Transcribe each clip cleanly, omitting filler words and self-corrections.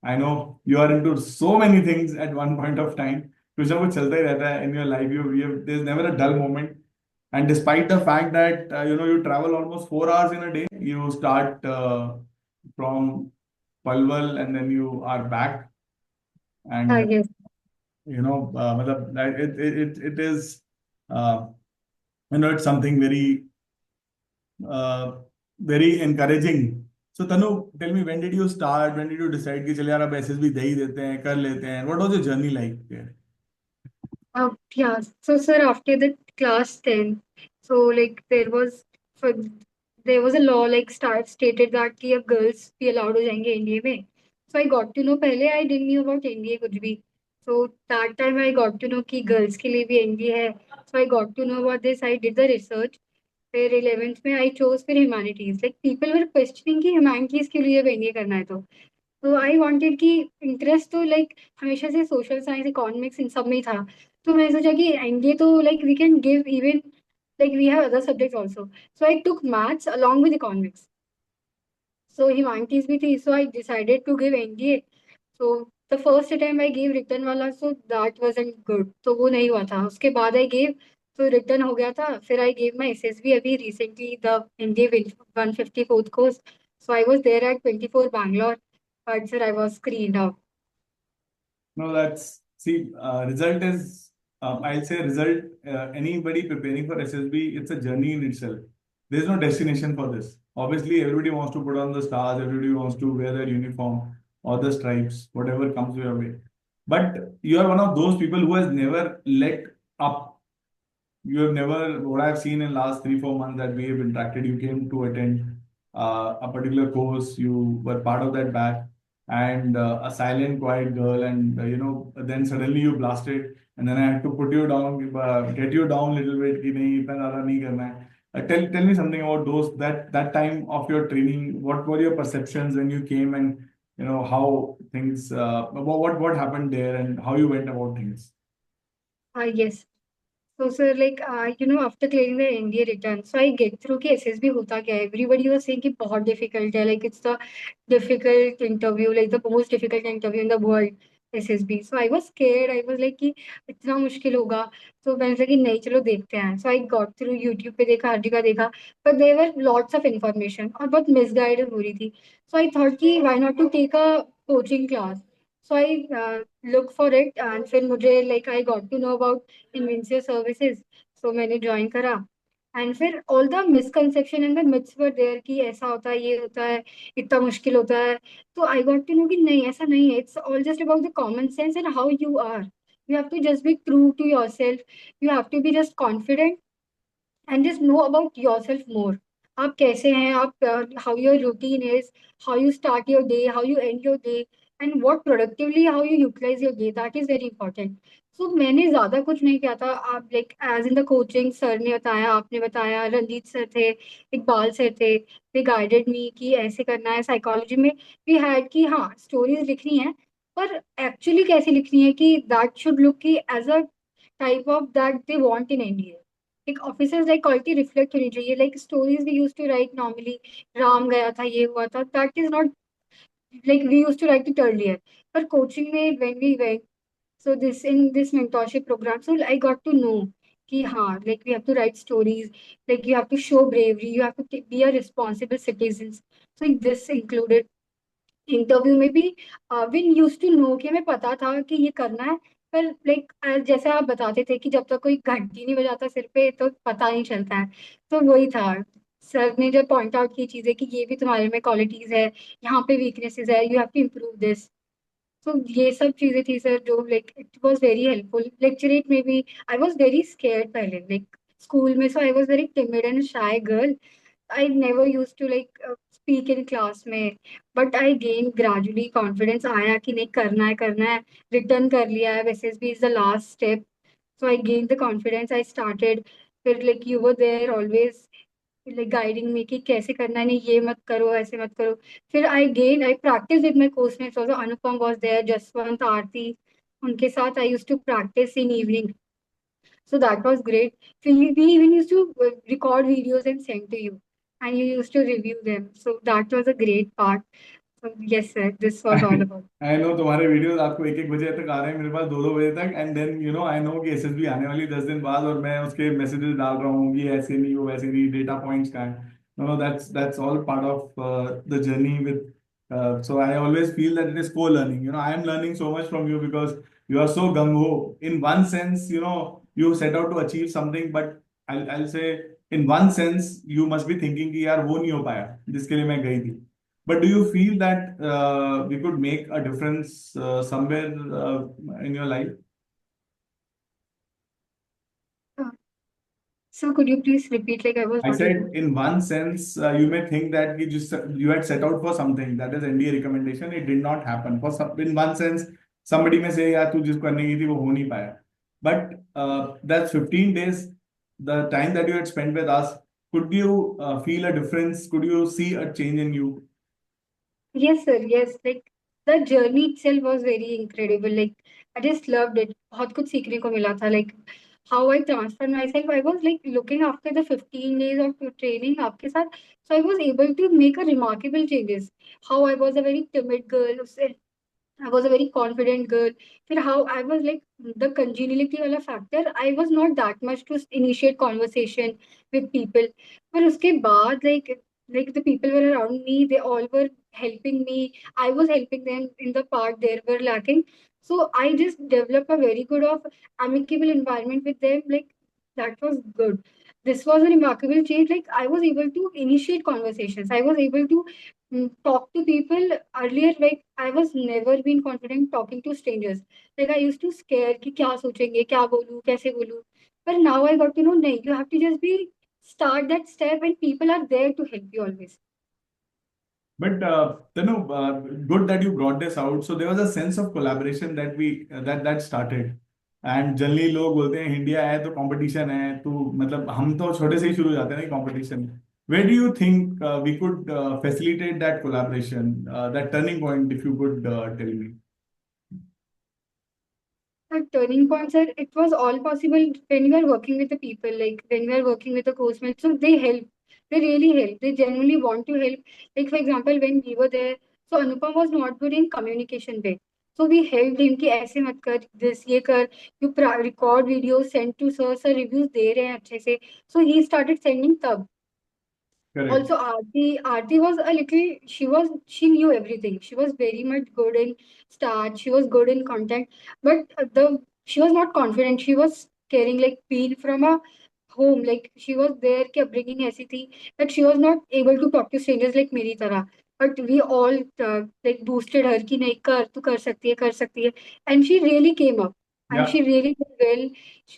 I know you are into so many things at one point of time. कुछ ना कुछ चलता ही रहता है in your life. There's never a dull moment. And despite the fact that you travel almost 4 hours in a day, you start from Palwal and then you are back. And Yes. matlab, it is uh, it's something uh, very encouraging. So Tanu, tell me, when did you start? When did you decide कि चल यार अब SSB दे ही देते हैं, कर लेते हैं? What was your journey like there? Yeah. So, sir, after the class 10, so like for there was a law like start stated that कि अब girls भी allowed हो जाएंगे एनडीए में. So I got to know पहले I didn't knew about NDA कुछ भी. So that time I got to know कि girls के लिए भी एनडीए है. So I got to know about this. I did the research. फिर 11th में आई चोज फिर humanities like people were questioning कि ह्यूमैनिटीज के लिए एनडीए करना है तो आई वांटेड कि इंटरेस्ट तो लाइक हमेशा से सोशल साइंस इकोनॉमिक्स इन सब में ही था. तो मैंने सोचा कि एनडीए तो like we can give even like we have other subjects also. So I took maths along with economics. So humanities भी थी. So I decided to give NDA. So the first time I give return वाला so that wasn't good. तो वो नहीं हुआ था. उसके बाद आई गिव तो रिटर्न हो गया था. फिर आई गिव माई एसएसबी अभी recently the NDA 154th course. So I was there at 24 Bangalore. But sir I was screened out. No, that's see, result is I'll say result. Anybody preparing for SSB, it's a journey in itself. There's no destination for this. Obviously, everybody wants to put on the stars. Everybody wants to wear their uniform or the stripes, whatever comes your way. But you are one of those people who has never let up. You have never, what I've seen in last 3 4 months that we have interacted, you came to attend a particular course, you were part of that batch, and a silent quiet girl, and then suddenly you blasted, and then I had to put you down, get you down a little bit कि नहीं इतना ज़्यादा नहीं करना है. Tell me something about those that time of your training. What were your perceptions when you came, and how things what happened there, and how you went about things? Yes. So, sir, like, after clearing the NDA return, so I get through कि SSB होता क्या है. Everybody was saying कि बहुत difficult है, like it's the difficult interview, like the most difficult interview in the world, SSB. So I was scared. I was like कि इतना मुश्किल होगा. So मैंने सोचा कि नहीं चलो देखते हैं. So I got through YouTube पे देखा, हर जगह देखा, but there were lots of information और बहुत misguided हो रही थी. So I thought कि why not to take a coaching class. So I look for it and फिर मुझे like I got to know about इन्वेंसिया सर्विसेज. सो मैंने ज्वाइन करा. एंड फिर all the misconception and the myths were there कि ऐसा होता है ये होता है इतना मुश्किल होता है. तो आई गॉट टू नो कि नहीं ऐसा नहीं है. It's all just about the common sense and how you are. You have to just be true to yourself. You have to be just confident and just know about yourself more. आप कैसे हैं आप. How your routine is. How you start your day. How you end your day. And what productively how you utilize your day. That is very important. So मैंने ज्यादा कुछ नहीं किया था. आप like as in the coaching sir ने बताया आपने बताया रंजीत सर थे इकबाल सर थे. दे गाइडेड मी कि ऐसे करना है. साइकोलॉजी में वी हैड कि हाँ स्टोरीज लिखनी है पर एक्चुअली कैसे लिखनी है कि दैट शुड लुक की as a type of that they want in NDA. एक ऑफिसर्स लाइक क्वालिटी रिफ्लेक्ट होनी चाहिए. Like stories we use to write normally Ram गया था ये हुआ था. That is not like we use to write it earlier. पर कोचिंग में when we went so this in this mentorship program so I got to know कि हाँ like we have to write stories. Like you have to show bravery. You have to be a responsible citizens. So this included interview में भी win use to know कि हमें पता था कि ये करना है. पर लाइक जैसे आप बताते थे कि जब तक कोई घंटी नहीं बजाता सिर पे तो पता नहीं चलता है. तो वही था. सर ने जब पॉइंट आउट की चीजें कि ये भी तुम्हारे में क्वालिटीज है यहाँ पे वीकनेसेस है you have to improve this. तो ये सब चीजें थी सर जो like it was very helpful. Lecturette में भी आई वाज वेरी स्केर्ड पहले लाइक स्कूल में. So I was very timid and shy girl. I never used to like speak in class में. But I gained gradually confidence आया कि नहीं करना है करना है. रिटर्न कर लिया है. वैसे भी is the last step. So I gained the confidence. I started. फिर like you were there always like guiding me कि कैसे करना है. नहीं ये मत करो ऐसे मत करो. फिर I practiced with my course mates also. Anupam was there. Jaswant, Aarti. उनके साथ I used to practice in evening. So that was great. So we even used to record videos and send to you, and you used to review them. So that was a great part. So yes, sir, this was all about. I know तुम्हारे videos आपको एक एक बजे तक आ रहे हैं मेरे पास, दो दो बजे तक, and then you know I know कि एसएसबी आने वाली 10 दिन बाद, और मैं उसके मैसेजेस डाल रहा हूँ कि ऐसे नहीं वो वैसे नहीं, डेटा पॉइंट्स का है। No that's all part of the journey with, so I always feel that it is co-learning. You know, I am learning so much from you because you are so gung-ho. In one sense, you know, you set out to achieve something, but I'll say in one sense you must be thinking कि यार वो नहीं हो पाया जिसके लिए मैं गई थी। But do you feel that we could make a difference somewhere in your life? Uh, so could you please repeat? Like I was I not able. said, in one sense, you may think that you had set out for something, that is NDA recommendation. It did not happen. For some, in one sense, somebody may say, "यार तू जिसको करने की थी वो हो नहीं पाया." But that's 15 days, the time that you had spent with us. Could you feel a difference? Could you see a change in you? Yes, sir. Yes, like the journey itself was very incredible. Like I just loved it. बहुत कुछ सीखने को मिला था. Like how I transformed myself. I was like looking after the 15 days of training आपके साथ. So I was able to make a remarkable changes. How I was a very timid girl. I was a very confident girl. Then how I was like the congeniality wala factor. I was not that much to initiate conversation with people. But uske baad like the people were around me. They all were helping me. I was helping them in the part they were lacking. So I just developed a very good of amicable environment with them. Like that was good. This was a remarkable change. Like I was able to initiate conversations. I was able to talk to people earlier. Like I was never been confident talking to strangers. Like I used to scare कि क्या सोचेंगे, क्या बोलूं, कैसे बोलूं. But now I got to know, नहीं, you have to just be start that step, and people are there to help you always. But good that you brought this out. So there was a sense of collaboration that we that started. And generally लोग बोलते हैं India है तो competition है, तो मतलब हम तो छोटे से ही शुरू हो जाते हैं ना competition. Where do you think we could facilitate that collaboration, that turning point, if you could tell me? The turning points are it was all possible when you are working with the people, like when you are working with the course mates. So they help. They really help. They genuinely want to help. Like for example, when we were there, so Anupam was not good in communication way. So we helped him कि ऐसे मत कर, this ये कर, you record videos, send to sir, sir reviews दे रहे हैं अच्छे से. So he started sending तब. Correct. Also, Aarti was a little, she knew everything. She was very much good in start. She was good in content, but she was not confident. She was carrying like pain from a home. Like she was there, ki upbringing ऐसी थी that she was not able to talk to strangers like मेरी तरह. But we all like boosted her कि नहीं कर, तू कर सकती है, and she really came up, and Yeah. she really did well.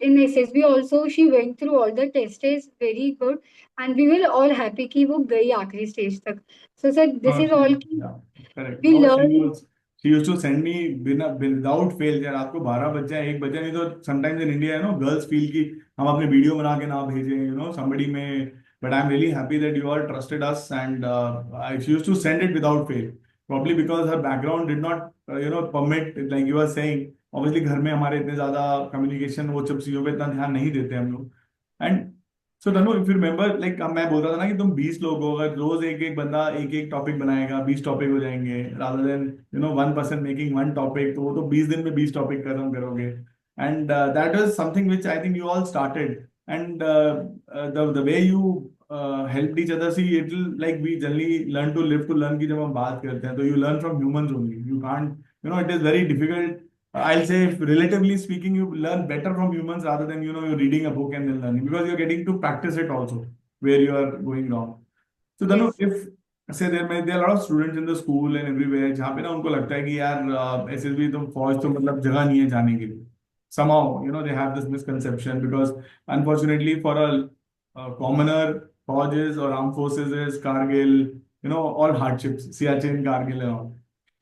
In SSB also, she went through all the tests very good, and we were all happy कि वो गई आखिरी स्टेज तक. So sir, this No, is all कि yeah, correct. we No, learned. she used to send me without fail, यार रात को 12 बज जाए, 1 बजे, नहीं तो sometimes in India, you know, girls feel कि हम अपने वीडियो बना के ना भेजें, you know, somebody may, but I'm really happy that you all trusted us, and she used to send it without fail, probably because her background did not, you know, permit, like you were saying, obviously घर में हमारे इतने ज्यादा communication वो सब चीजों पे इतना ध्यान नहीं देते हम लोग, and so Tanu, if you remember, like मैं बोल रहा था ना कि तुम 20 लोग हो, अगर रोज एक एक बंदा एक एक टॉपिक बनाएगा, 20 टॉपिक हो जाएंगे, rather than you no one person making one topic, तो वो तो 20 दिन में 20 टॉपिक खत्म करोगे। And that was something which I think you all started, and the way you help each other, see it will, like we generally learn to live to learn की जब हम बात करते हैं तो you learn from humans only, you can't, you know, it is very difficult. I'll say, if relatively speaking, you learn better from humans rather than, you know, you're reading a book and then learning, because you're getting to practice it also where you are going wrong. So Danu, Yes. if say there are a lot of students in the school and everywhere जहाँ पे ना उनको लगता है कि यार SSB तो फौज तो मतलब जगह नहीं है जाने के लिए, somehow you know they have this misconception, because unfortunately for a commoner, फौज is or armed forces is Kargil, you know, all hardships, Siachen, Kargil and all.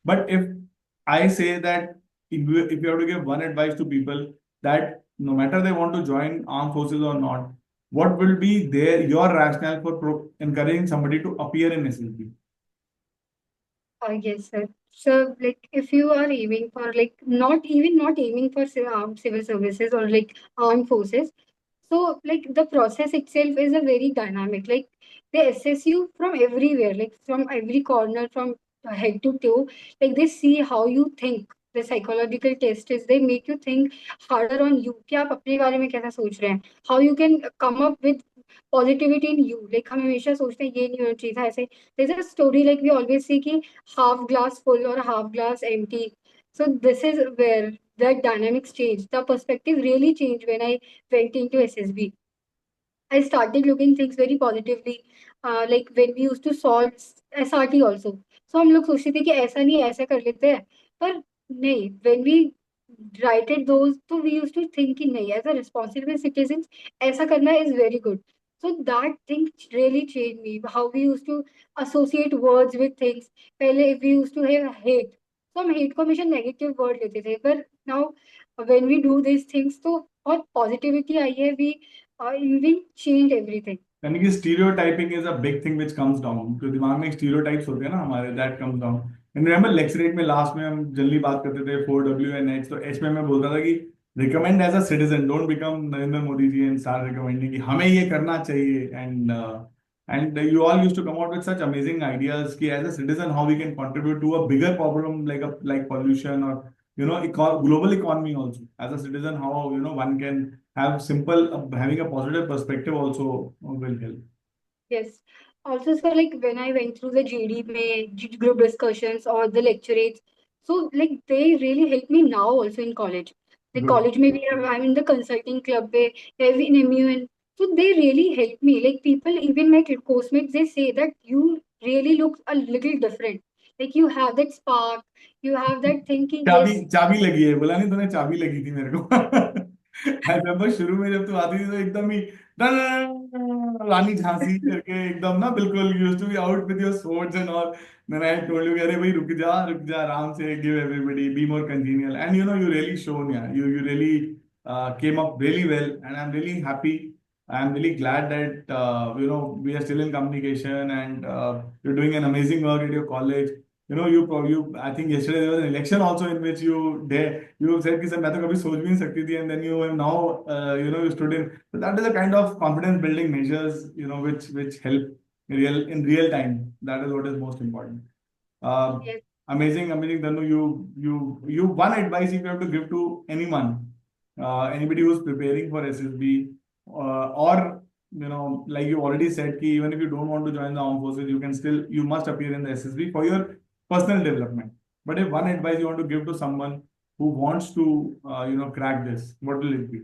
But if I say that, if you have to give one advice to people, that no matter they want to join armed forces or not, what will be your rationale for encouraging somebody to appear in SSB? Yes, sir. So, like, if you are aiming for, like, not aiming for civil services or like armed forces, so like the process itself is a very dynamic. Like, they assess you from everywhere, like from every corner, from head to toe. Like they see how you think. The psychological test is they make you think harder on you कि आप अपने बारे में कैसा सोच रहे हैं. How you can come up with positivity in you. Like हम हमेशा सोचते हैं ये नहीं होना चाहिए था ऐसे. There's a story like we always see कि half glass full or half glass empty. So this is where that dynamics change. The perspective really changed when I went into SSB. I started looking things very positively. Like when we used to solve SRT also. So हम लोग सोचते थे कि ऐसा नहीं ऐसा कर लेते हैं. पर नहीं, when we righted those, तो we used to think कि नहीं, as a responsible citizens ऐसा करना is very good. So that thing really changed me. How we used to associate words with things. पहले if we used to have hate, तो हम hate को हमेशा negative word लेते थे. पर now when we do these things, तो बहुत positivity आई है. We changed everything. यानी कि stereotyping is a big thing which comes down, जो दिमाग में स्टीरियोटाइप्स होते हैं ना हमारे, that comes down. And remember lecturette में लास्ट में हम जनरली बात करते थे 4W and H. तो H में मैं बोलता था कि recommend as a citizen, don't become Narendra Modi ji and start recommending कि हमें ये करना चाहिए. एंड you all used to come out with such amazing ideas कि as a citizen how we can contribute to a bigger problem like pollution or global economy also. As a citizen, how one can have simple having a positive perspective also will help. Yes. Also, sir, like when I went through the GD में group discussions or the lecturates, so like they really helped me now also in college. Like Good. college में भी I'm in the consulting club पे, in MUN. So they really helped me. Like people, even my course mates, they say that you really look a little different. Like you have that spark, you have that thinking. चाबी Yes. चाबी लगी है, बोला नहीं तूने, चाबी लगी थी मेरे को. आई रिमेम्बर शुरू में जब तू आती थी तो एकदम ही रानी झांसी करके एकदम ना, बिल्कुल used to be out with your swords and all. Then I told you अरे भाई रुक जा आराम से, give everybody, be more congenial. And you really shone, या you really came up really well, and I'm really happy. I'm really glad that we are still in communication, and you're doing an amazing work at your college. I think yesterday there was an election also in which you said कि sir मैं तो कभी सोच भी नहीं सकती थी, and then you have now you stood in. So that is a kind of confidence building measures which help in real time. That is what is most important. Uh, Yes. amazing Danu. You one advice if you have to give to anyone, anybody who's preparing for SSB, or like you already said, ki even if you don't want to join the armed forces, you must appear in the SSB for your personal development. But if one advice you want to give to someone who wants to crack this, what will it be?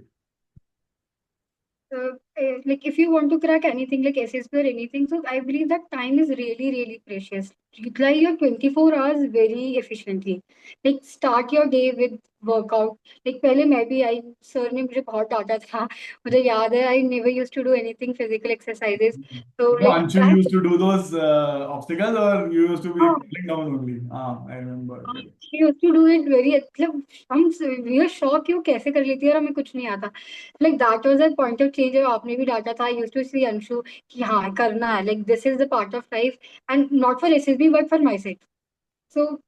Like if you want to crack anything like SSB or anything, so I believe that time is really, really precious. Utilize your 24 hours very efficiently. Like start your day with workout. Like पहले मैं भी आई, sir ने मुझे बहुत डांटा था. मुझे याद है, I never used to do anything physical exercises. So No, like Anshu that. used to do those obstacles, or you used to be हाँ, falling down only. I remember. she used to do it very, मतलब हम we are shocked कि वो कैसे कर लेती है और हमें कुछ नहीं आता. Like that was a point of change. जब आपने भी डांटा था, I used to see Anshu कि हाँ करना है. Like this is the part of life, and not for SSB but for myself. So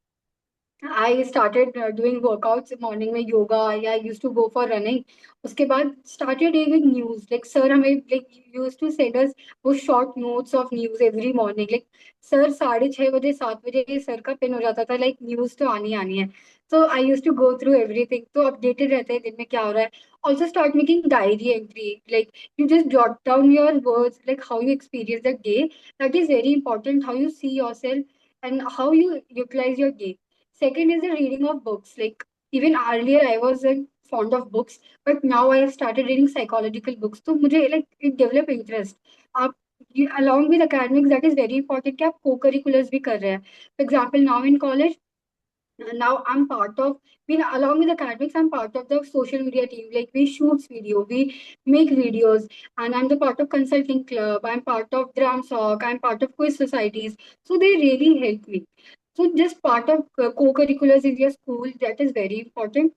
I started doing workouts morning में yoga, या I used to go for running. उसके बाद started day with news. Like sir हमें like used to send us वो short notes of news every morning. Like sir 6:30 7 बजे sir का pin हो जाता था like news तो आनी आनी है. So I used to go through everything. तो updated रहते हैं दिन में क्या हो रहा है. Also start making diary entry. Like you just jot down your words, like how you experience the day. That is very important. How you see yourself and how you utilize your day. Second is the reading of books. Like even earlier, I wasn't fond of books, but now I have started reading psychological books. So मुझे like it develop interest. आप along with academics, that is very important कि आप co-curriculars भी कर रहे हैं. For example, now in college, now I'm part of, along with academics, I'm part of the social media team. Like we shoot video, we make videos, and I'm the part of consulting club. I'm part of Dramsoc. I'm part of quiz societies. So they really help me. So just part of co-curriculars in your school, that is very important.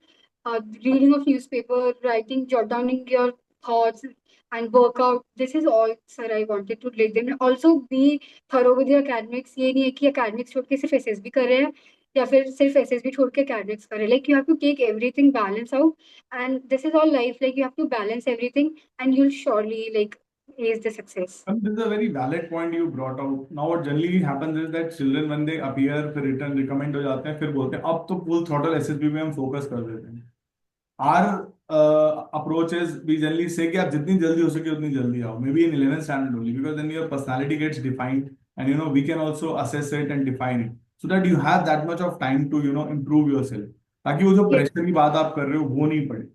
Reading of newspaper, writing, jot down your thoughts, and workout. This is all, sir. I wanted to let them also be thorough with your academics. ये नहीं है कि academics छोड़ के सिर्फ SSB कर रहे हैं या फिर सिर्फ SSB छोड़ के academics कर रहे हैं. Like you have to take everything balance out, and this is all life. Like you have to balance everything, and you'll surely like is the success. This is a very valid point you brought out. Now, what generally happens is that children, when they appear, फिर return recommend हो जाते हैं, फिर बोलते हैं अब तो full throttle SSB पे हम focus कर देते हैं. Our approach is we generally say कि आप जितनी जल्दी हो सके उतनी जल्दी आओ. Maybe in 11th standard only, because then your personality gets defined, and we can also assess it and define it, so that you have that much of time to improve yourself. ताकि वो जो Yes. Pressure की बात आप कर रहे हो वो नहीं पड़े.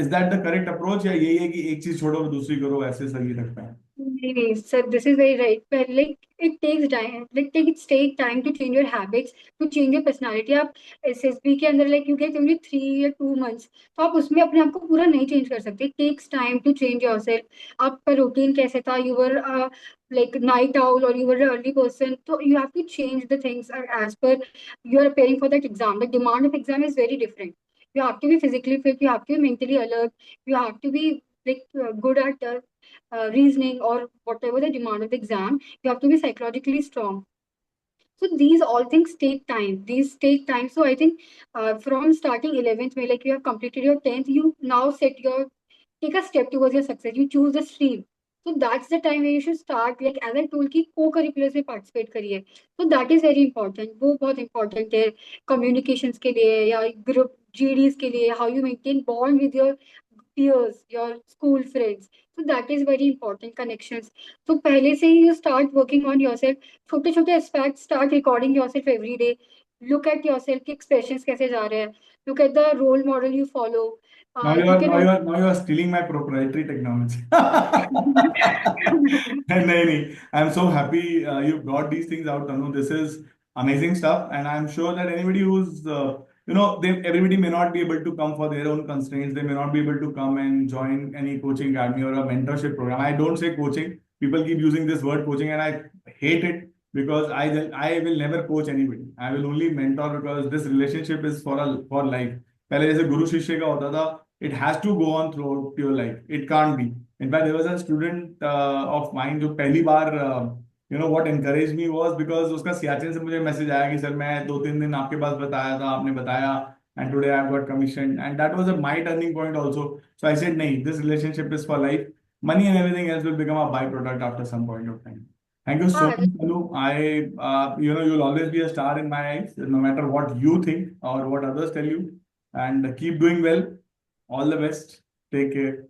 Is that the correct approach, या यही है कि एक चीज छोड़ो दूसरी करो, ऐसे सही लगता है? नहीं, sir, this is very right. But like it takes time, like take time to change your habits, to change your personality. आप SSB के अंदर like you get only 3 या 2 months, तो आप उसमें अपने आप को पूरा नहीं change कर सकते. It takes time to change yourself. आपका routine कैसे था? You were like night owl or you were an early person. So you have to change the things as per you are preparing for that exam. The demand of exam is very different. You have to be physically fit. You have to be mentally alert. You have to be like good at reasoning or whatever the demand of the exam. You have to be psychologically strong. So these all things take time. These take time. So I think from starting 11th, May, like you have completed your 10th, you now take a step towards your success. You choose the stream. So that's the time where you should start. Like as I told कि co-curriculars में participate करिए. So that is very important. वो बहुत important है communications के लिए या group GDs के लिए. How you maintain bond with your peers, your school friends. So that is very important connections. So पहले से ही you start working on yourself. छोटे छोटे aspects, start recording yourself every day. Look at yourself कि expressions कैसे जा रहे हैं. Look at the role model you follow. Now you You are can now you also are now you are stealing my proprietary technology. नहीं नहीं, I'm so happy you brought these things out, Tanu. This is amazing stuff, and I'm sure that anybody who's everybody may not be able to come for their own constraints. They may not be able to come and join any coaching academy or a mentorship program. I don't say coaching. People keep using this word coaching, and I hate it because I will never coach anybody. I will only mentor, because this relationship is for life. पहले जैसे गुरु शिष्य का होता था, it has to go on throughout your life. It can't be. In fact, there was a student of mine जो पहली बार what encouraged me was because उसका सियाचिन से मुझे मैसेज आया कि सर मैं 2-3 दिन आपके पास बताया था, आपने बताया, and today I've got commissioned, and that was my turning point also. So I said नहीं, this relationship is for life. Money and everything else will become a byproduct after some point of time. Thank you so हाँ. much, Manu. You'll always be a star in my eyes, no matter what you think or what others tell you. And keep doing well. All the best. Take care.